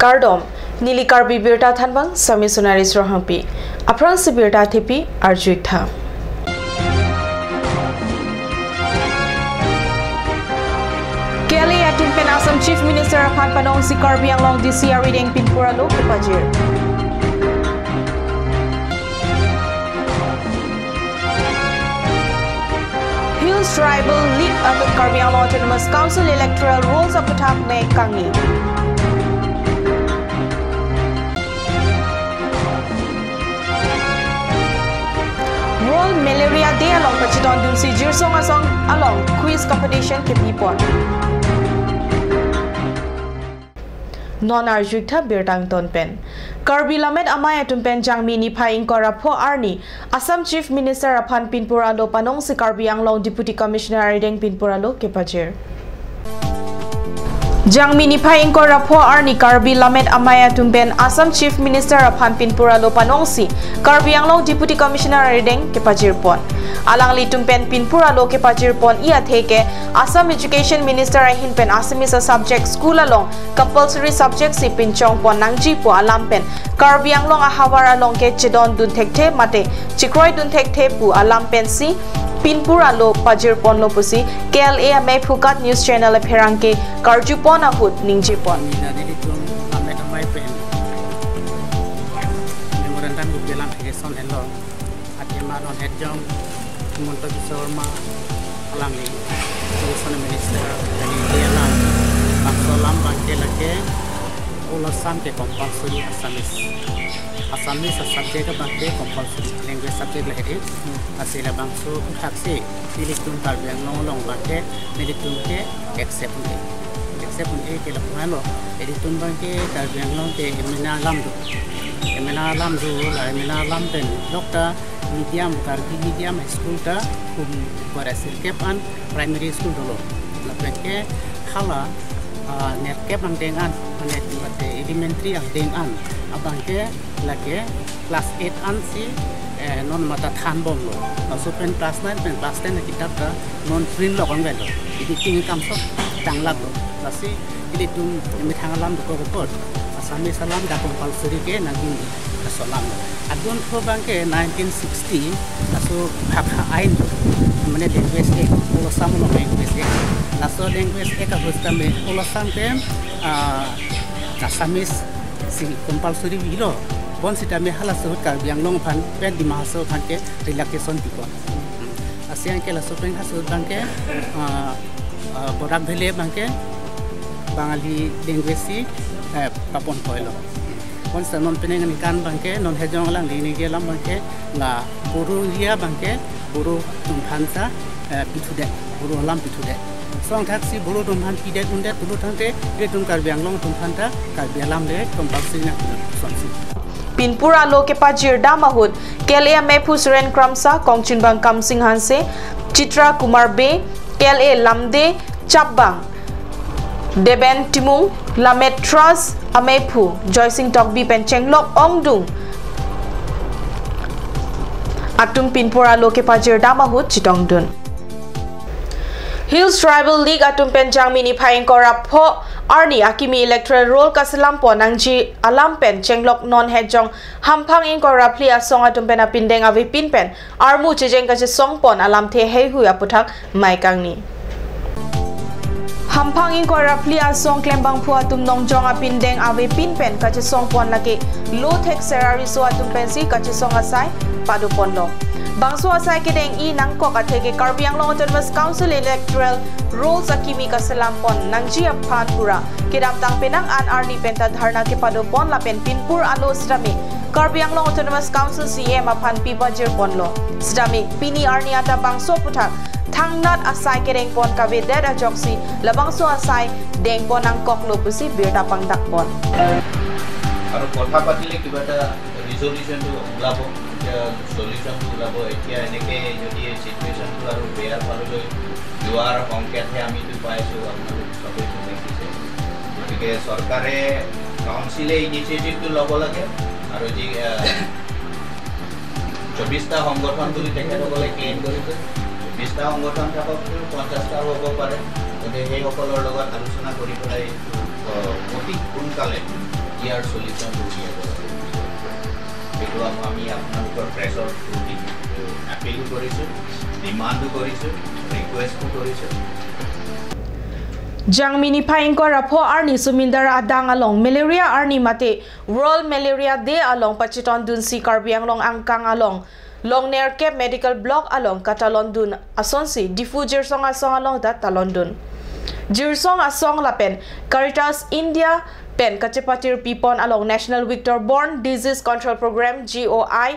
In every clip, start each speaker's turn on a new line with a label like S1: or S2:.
S1: Kardom Nili Karbi Birta Thanbang Sami Sunaris Rohampi Apran si Birta Thipi Arjuitha Kelly Atimpen Assam Chief Minister Aphan Panong si Karbi Anglong DCR reading Pinpura Lo Kepajir Hills Tribal League atau Karbi Anglong Autonomous Council Electoral Rules of Putak Me Kangi World Malaria Day along Pachiton Dunsi Jirsong Asong along quiz competition ke Pipon Non-Arjukta Birtang Tonpen Karbi Lamet Amaya Tumpen Jangmi Nipai Inkorapho Arni Assam Chief Minister Aphan Pinpura Lo Panong si Karbi Anglong Deputy Commissioner Rideng Pinpura Lo Kepajir Jangmi Nipai Inkorapho Arni Karbi Lamet Amaya Tumpen Assam Chief Minister Aphan Pinpura Lo Panong si Karbi Anglong Deputy Commissioner Rideng Kepajir Pon Alang li Tumpen Pinpura Lo Kepajir Pon ia theke Assam Education Minister Ahin Pen Assamese subject school along compulsory subject si Pinchong Pon Nangji po alam pen Karbi Anglong ahawar along ke Chedon dun thekte mate Chikroi dun thekte pu alam pen si Pinpura Lo Pajir Pon Lo pusi KLA May Phukat News Channel Pherangke Karju Pon ahut ningji pon
S2: Memorandum Gubelam Heson Elo Atima non Hedjong Monto Bisorma Alamli Education Minister Dani Diana Baksolam Bangke Lake Ulosam ke compulsory Assamese subject Bangke compulsory language subject lagi Asila Bangsu Taksi Silikun Karbi Anglong Long Bangke Meditum ke accept ke lapungan lo editun Bangke Karbi Anglong ke Emina Lamdu Emina Lampen Dokter medium Karbi medium school ta Barasil Kepan primary school dulu lapan ke khala net Kepan dengan net elementary ang dengan abang ke lagi class 8 an si non mata thanbom lo super class 9 pen class 10 kitab ta non print lo kan lo ini tinggi kamsok tanglat lo lasi ini tun emithang alam ko report asami salam da compulsory ke naging salam adun ko bangke 1960 aso hakha ain mane language ek ulosam lo language ek naso language ek abostam me ulosam te Assamese si compulsory bilo bon sita me hala so Karbi Anglong phan pen di maso phan ke relaxation tipo asian ke la so pen haso bangke product vele bangke Bangali language si papon koilo bon sa non penengan kan bangke non hejong lang ni ge lam bangke la buru ria bangke buru tumphansa pitude buru lam pitude song taxi buru tumphan pide tunde tulu thante ge tum Karbi Anglong tumphanta Karbi alam de compulsory na sonsi
S1: Pinpura Lo Kepajir Damahut KLA Mepu Suren Kramsa Kongchin Bang Kam Singh Hanse Chitra Kumar Be KLA Lamde Chapbang Deben Timung Lamet Trust Amepu Joysing Tokbi Penchenglok Ongdung Atum Pinpura Lo Kepajir Damahut Chitongdun Hills Tribal League Atum Penjang Mini Phaing Korapho Arni Akimi Electoral Roll Kasalam Ponangji Alam Pen Chenglok Non Hejong Hampang In Korapli Asong Atum Pen Apindeng Avi Pinpen Armu Chejeng Kache Song Pon Alam The Hehu Aputak Maikangni Hampang In Korapli Asong Klembang Pu Atum Nongjong Apindeng Avi Pinpen Kache Song Pon Lake Low Tech Serari So Atum Pensi Kache Song Asai Padu Pondo Bangso asai kedeng I nangkok atege Karbi Anglong Autonomous Council Electoral Rules Akimi Kasalam Pon Nangji Aphan Pura Kedam Tang Penang An Arni Penta Dharna ke Pado Pon Lapen Pinpur Alo Sdami Karbi Anglong Autonomous Council CM Aphan Pibajir Pon Lo Sdami Pini Arni Ata Bangso Putak Thangnat asai kedeng Pon Kabe Deda Joksi Labangso asai Deng Pon Nangkok Lo Pusi Birda Pangdak Pon
S3: Aro kotha patile kibata resolution to labo solution to labo etia eneke jodi situation to aru bear paloi duar pongket he ami tu paisu apnaru sabai dekise gotike sarkare council e initiative to labo lage aru ji 24 ta সংগঠন বুলি দেখে লগলে claim কৰিছে 20 টা সংগঠন থাকক 50 টা হ'ব পাৰে গতে সেই সকলৰ লগত আলোচনা কৰি পেলাই অতি সোনকালে ইয়াৰ সলিউশন উলিয়াব এইটো আমি আপোনালোকৰ প্ৰেছৰ থ্ৰুদি এপিল কৰিছোঁ ডিমাণ্ডো কৰিছোঁ ৰিকুৱেষ্টও কৰিছোঁ
S1: Jangmini Paingko Rapo Arni Sumindar Adang along Malaria Arni Mate World Malaria Day along Pachiton Dunsi Karbiang Long Angkang along Long Nair Cape Medical Block along Katalon Dun Asonsi Difu Jirsong Asong along that Talon Dun Jirsong Asong Lapen Caritas India Pen Kachepatir Pipon along National Vector-Borne Disease Control Program GOI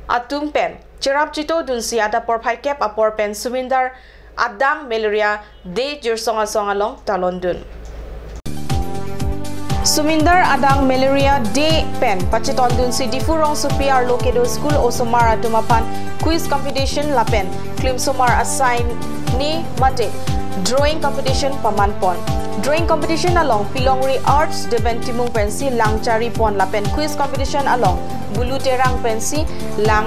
S1: Atum Pen Chirap Chito Dunsi Ada Porpai Cap Apor Pen Sumindar Adang Malaria Day Jirsong Asong along Talon Dun Sumindar Adang Malaria Day Pen Pachiton Dun si Difurong Superior Lokedo School Osomar Atumapan Quiz Competition Lapen Klim Somar Assign Ni Mate Drawing Competition Pamanpon Drawing Competition along Pilongri Arts Deventimung Pensi Langchari Pon Lapen Quiz Competition along Buluterang Pensi Lang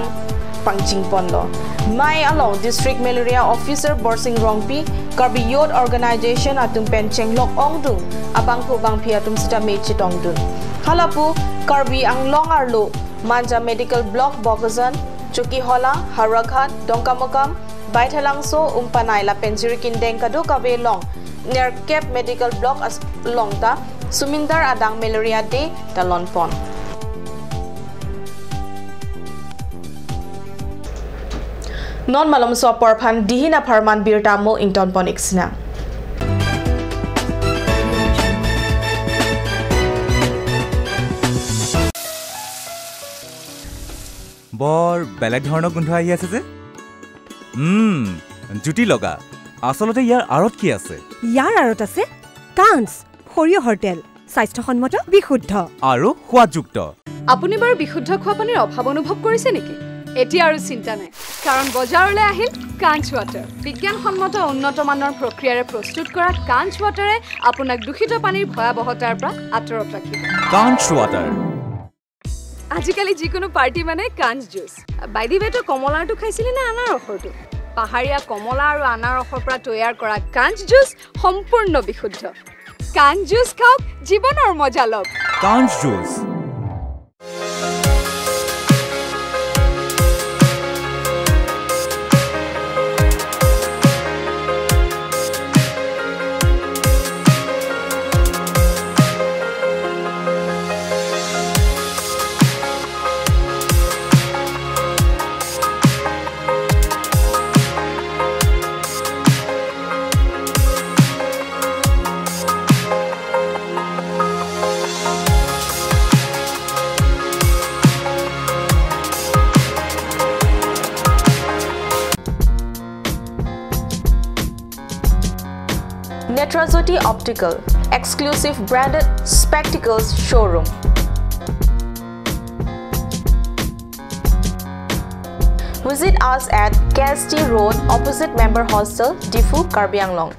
S1: Pangching Ponlo Mai along District Malaria Officer Borsing Rongpi Karbi Youth Organization Atum Pen Chenglok Ongdung Abang Pu Bang Pi Atum Sita Mechi Tongdun Halapu Karbi Ang Long Arlo Manja Medical Block Bogazan Chuki Hola Harakhat Dongkamokam Baithalangso Umpanai La Penjirikin Dengkado Kabe Long Near Cape Medical Block as Longta Sumindar Adang Malaria Day Talon Pon Non malom so porphan dihina pharman birta mo ington ponixna
S4: বৰ বেলেগ ধৰণৰ গোন্ধ আহি আছে যে জুটি লগা আসলতে ইয়াৰ আৰত কি আছে
S5: ইয়াৰ আৰত আছে কাঞ্চ সৰিয় হোটেল স্বাস্থ্যসন্মত বিশুদ্ধ
S4: আৰু সোৱাদযুক্ত
S6: আপুনি বাৰু বিশুদ্ধ খোৱা পানীৰ অভাৱ অনুভৱ কৰিছে নেকি এতিয়া আৰু চিন্তা নাই কাৰণ বজাৰলৈ আহিল কাঞ্চ ৱাটাৰ বিজ্ঞানসন্মত উন্নত মানৰ প্ৰক্ৰিয়াৰে প্ৰস্তুত কৰা কাঞ্চ ৱাটাৰে আপোনাক দূষিত পানীৰ ভয়াবহতাৰ পৰা আঁতৰত ৰাখিব
S4: কাঞ্চ ৱাটাৰ
S6: আজিকালি যিকোনো পাৰ্টি মানে কাঞ্চ জুচ বাইদিবেটো কমলাটো খাইছিল না আনাৰসৰটো পাহাৰীয়া কমলা আৰু আনাৰসৰ পৰা তৈয়াৰ কৰা কাঞ্চ জুচ সম্পূৰ্ণ বিশুদ্ধ কাঞ্চ জুচ খাওক জীৱনৰ মজা লওক
S4: কাঞ্চ juice
S1: Netrajoti Optical Exclusive Branded Spectacles Showroom Visit us at KST Road opposite Member Hostel, Difu, Karbi Anglong.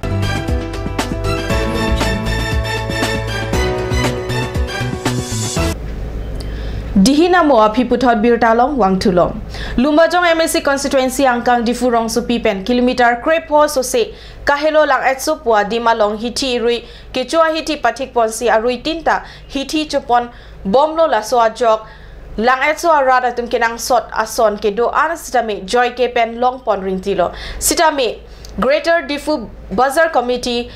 S1: Dihina mo apiputhot birtalong wangthulom Lumbajong MSC constituency angkang Difu rong supi pen kilometer crepo sose kahelo lang etso pua dimalong hiti rui kechua hiti pathik ponsi arui tinta hiti chupon bomlo la so ajok lang etso arada tum kenang sot ason ke do anastame joy ke pen long pon ringtilo sitame Greater Difu Bazar Committee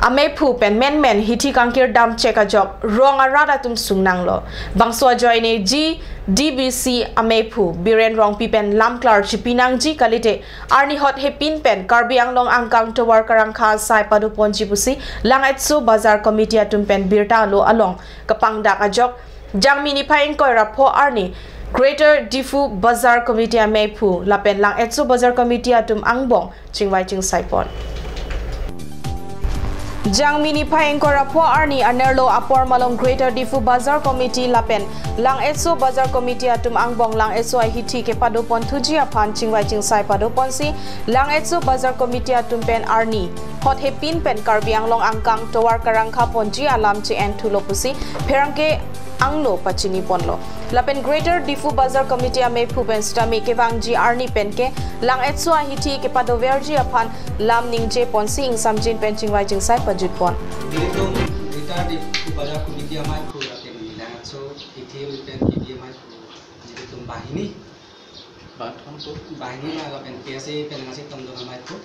S1: Amepu pen men hiti kangkir dam cheka jok rong arada tum sungnang lo bangso joine G DBC Amepu Biren rong pipen lamklar chipinang ji kalite arni hot he pin pen Karbi Anglong angkang towar karang kha sai padu ponji busi langetso Bazar Committee atum pen birta lo along kapangda ajok jangmini phain koi rapho arni Greater Difu Bazar Committee Amepu lapen langetso Bazar Committee atum angbong chingwai ching saipon Jangmini Phaingko Rapho Arni Anerlo Apor Malong Greater Difu Bazar Committee Lapen Lang Etso Bazar Committee Atum Angbong Lang Etso Hiti ke Padopon Tuji Apan Chingwai Chingsai Padoponsi Lang Etso Bazar Committee Atum Pen Arni Hot Hepin Pen Karbi Anglong Angkang Towar Karangkha Ponji Alam Chi En Tulopusi Perangke Anglo Pachini Ponlo Lapen Greater Difu Bazar Committee Ame Pupen Stami ke Bangji Arni Penke Lang Etso Hiti ke Padoverji Apan Lam Ningje Ponsi Ing Samjin Pen Chingwai Chingsai Pajut Pon
S7: Greater Difu Bazar Committee Ame Pupen CTM pen KBMI jadi tum bahini bahini lah pen PSA pen ngasih tum dona mai tu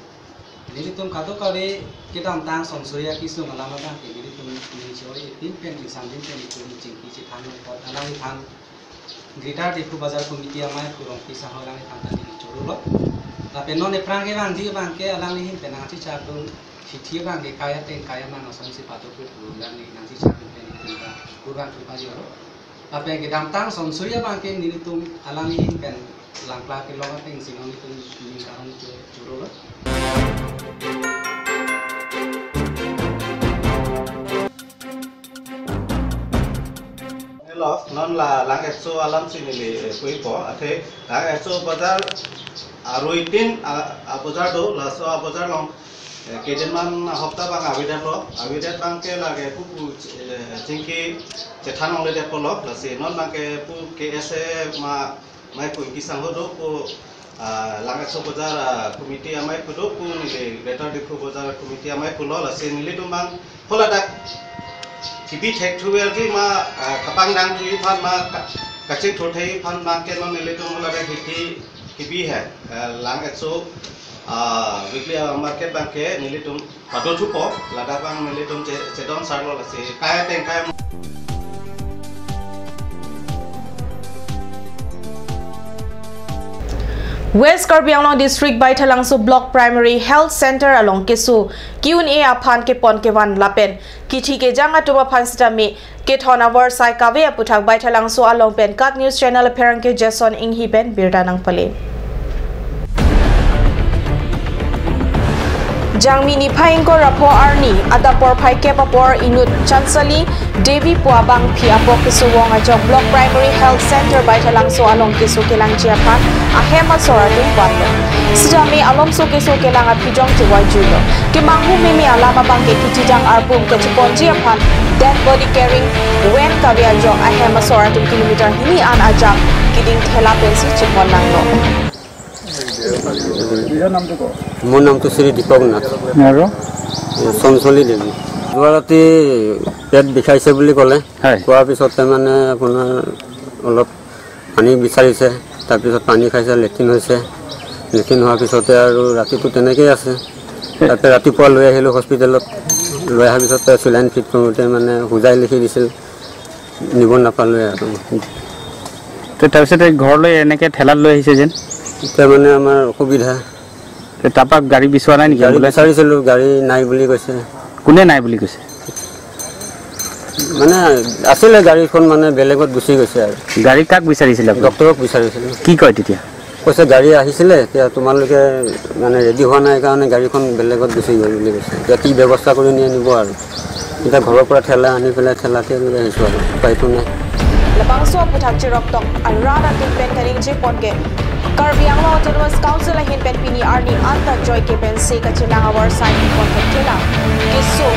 S7: jadi tum kado kali kita tentang sonsoria kisu ngalama kan jadi tum ini sore pin pen di samping pen itu cingki cithan alang than gitar di bazar komiti amai kurang pisah orang than di curu lo tapi non eprang ke bang ke alang ni pen ngasih cabung CTM bang ke kaya ten kaya mana sonsi patu ke bulan ni ngasih cabung pen itu kurang tu aja lo tapi kita tentang sonsoria bang ke ni tum alang ni pen langkah ke longa pen sinong itu ni karang ke curu lo
S8: non là lang eso alam sini le koi po athe lang eso bazar aroitin bazar do la so bazar long kedenman hafta bang abidat bang ke lage pu jingki cethan ole de polo la se non bang ke pu KSA ma mai koi kisang ho do pu lang eso bazar komiti amai pu do pu ni greater dikhu bazar komiti amai pu lo la se nili tu bang hola dak Kibi tek tuwel ki ma kapang dang tui pan ma kacik thothai pan ma ke non nile tu mula de kibi hai lang etso weekly market bang ke nile tu padol thu po lada bang nile tu cedon sarlo la se kaya teng kaya
S1: West Karbi Anglong District by Thalangso Block Primary Health Center along Kesu Q&A aphan ke pon ke wan lapen kithi ke janga tuma phansita me ke thona war sai kawe aputhak by Thalangso along pen kat news channel appearance ke Jason Inghi pen birda nang pale Jangmi ni phaing ko rapo arni adapor phai ke papor inut chansali Devi Puabang Phi Apok Kesu Wong Ajok Block Primary Health Center by Thalangso along Kesu Kelang Chiapan ahema soratu wando sidami alom so Kesu Kelang apijong tiwai julo kimanghu mimi alama bangke kitijang arbum ke chiponji apan dead body carrying when kavya jong ahema soratu kilometer hini an ajak kiding thela pensi chipon nanglo
S9: মোৰ নামটো শ্ৰী দীপক নাথ আৰু চঞ্চলী দেৱী যোৱা ৰাতি পেট বিষাইছে বুলি ক'লে কোৱাৰ পিছতে মানে আপোনাৰ অলপ পানী বিচাৰিছে তাৰপিছত পানী খাইছে লেট্ৰিন হৈছে লেট্ৰিন হোৱাৰ পিছতে আৰু ৰাতিটো তেনেকেই আছে তাতে ৰাতিপুৱা লৈ আহিলোঁ হস্পিটেলত লৈ অহাৰ পিছতে চিলাইন ফিট কৰোঁতে মানে হোজাই লিখি দিছিল নিব নাপালোৱে আৰু
S2: তাৰপিছতে ঘৰলৈ এনেকৈ ঠেলাত লৈ আহিছে যেন
S9: এতিয়া মানে আমাৰ অসুবিধা
S2: তাৰপৰা গাড়ী বিচৰা নাই নেকি
S9: গাড়ী বিচাৰিছিলোঁ গাড়ী নাই বুলি কৈছে
S2: কোনে নাই বুলি কৈছে
S9: মানে আছিলে গাড়ীখন মানে বেলেগত গুচি গৈছে আৰু
S2: গাড়ী কাক বিচাৰিছিলে
S9: ডক্টৰক বিচাৰিছিলোঁ
S2: কি কয় তেতিয়া
S9: কৈছে গাড়ী আহিছিলে এতিয়া তোমালোকে মানে ৰেডি হোৱা নাই কাৰণে গাড়ীখন বেলেগত গুচি গ'ল বুলি কৈছে এতিয়া কি ব্যৱস্থা কৰি নিব আৰু এতিয়া ঘৰৰ পৰা ঠেলা আনি পেলাই ঠেলাতে লৈ আহিছোঁ আৰু উপায়তো নাই
S1: Labangso puthak chirok tok arada tin pen karing je ponke Karbi Anglong Autonomous Council hin pen pini arni anta joy ke pen se ka chila awar sign pon thela kiso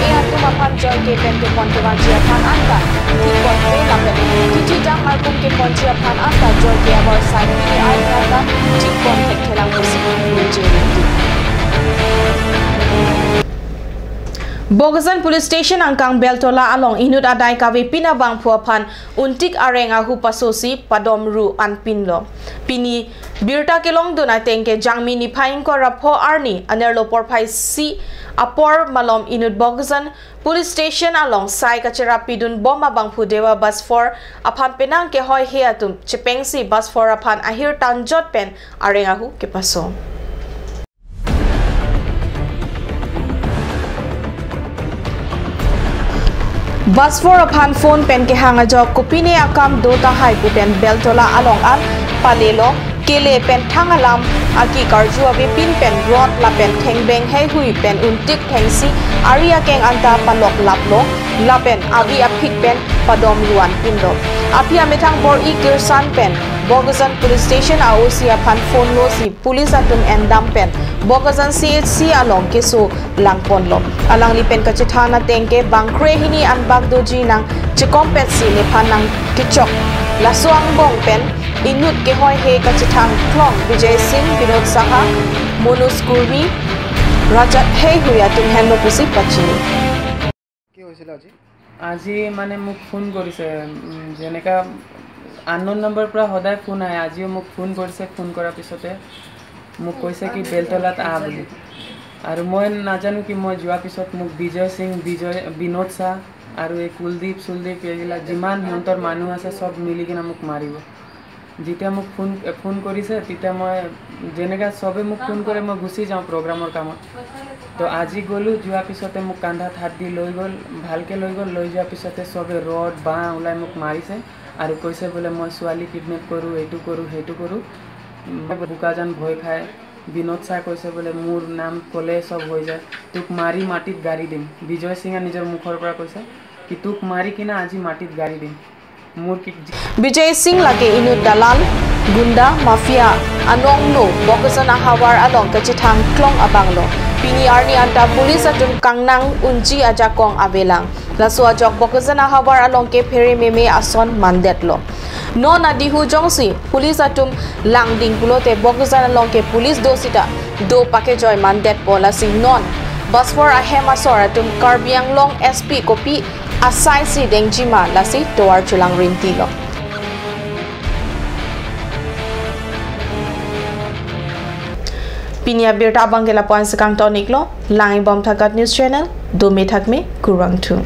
S1: e atuma pan joy ke pen ke pon ke wan chia phan anta ki pon pe la pen kiti jang ar kum ke pon chia phan anta joy ke awar sign pini ai anta ti pon thela musi je Bogazan Police Station angkang Beltola along inut adai kawe pinabang phuaphan untik arenga hu pasosi padom ru anpinlo pini birta kelong duna tengke jangmi ni phain ko rapho arni anerlo porphai si apor malom inut Bogazan Police Station along sai kachera pidun bomba bangphu dewa bus for aphan penang ke hoi he atum chepengsi bus for aphan ahir tanjot pen arenga hu ke paso Bus for upon phone pen ke hanga jok kupine akam dota hai pen Beltola along an palelo kele pen thangalam aki karju abe pin pen rod la pen thengbeng hai hui pen untik thengsi aria keng anta palok laplo la pen abi aphik pen padom luan pinlo apia methang bor ikir san pen Bogazan Police Station AOC upon phone lo si police atum endam pen Bogazan CHC along keso langpon lo alang li pen kachithana tengke bangkre hini an bagdoji nang chikompet si ne phanang kichok laswang bong pen inut ke hoi he kachithang klong Vijay Singh Vinod Saha Monus Kurmi Rajat he huya tum henno pusi pachini
S10: কি হৈছিল আজি আজি মানে মোক phone কৰিছে যেনেকা unknown number পৰা সদায় ফোন আহে আজিও মোক ফোন কৰিছে ফোন কৰাৰ পিছতে মোক কৈছে কি বেলতলাত বুলি আৰু মই নাজানো কি মই যোৱাৰ পিছত মোক বিজয় সিং বিনোদ শাহ আৰু এই কুলদীপ এইবিলাক যিমান সিহঁতৰ মানুহ আছে চব মিলি কিনে মোক মাৰিব যেতিয়া মোক ফোন কৰিছে তেতিয়া মই যেনেকা চবে মোক ফোন কৰে মই গুচি যাওঁ প্ৰগ্ৰামৰ কামত তো আজি গ'লোঁ যোৱাৰ পিছতে মোক কান্ধাত হাত দি লৈ গ'ল ভালকৈ লৈ যোৱাৰ পিছতে চবে ৰড বাঁহ ওলাই মোক মাৰিছে আৰু কৈছে বোলে মই ছোৱালী কিডনেপ কৰোঁ এইটো কৰোঁ সেইটো কৰোঁ বোকাজান ভয় খায় বিনোদ শাহ কৈছে বোলে মোৰ নাম ক'লে চব হৈ যায় তোক মাৰি মাটিত গাড়ী দিম বিজয় সিঙে নিজৰ মুখৰ পৰা কৈছে কি তোক মাৰি কিনে আজি মাটিত গাড়ী দিম
S1: Vijay Singh lagi inu dalal gunda mafia anong no bokasana hawar along kachithang klong abanglo pini arni anta police atun kangnang unji ajakong abelang laso ajok bokasana hawar along ke pheri meme ason mandetlo no nadihu jongsi police atum langding pulote bokasana along ke police dosita do pake joy mandet polasi non basfor ahema soratum karbiang long SP kopi asai si dengjima lasi toar chulang rintilo Pinia birta bangela poin sekang toniklo langi bom thagat news channel do me thakme kurang tu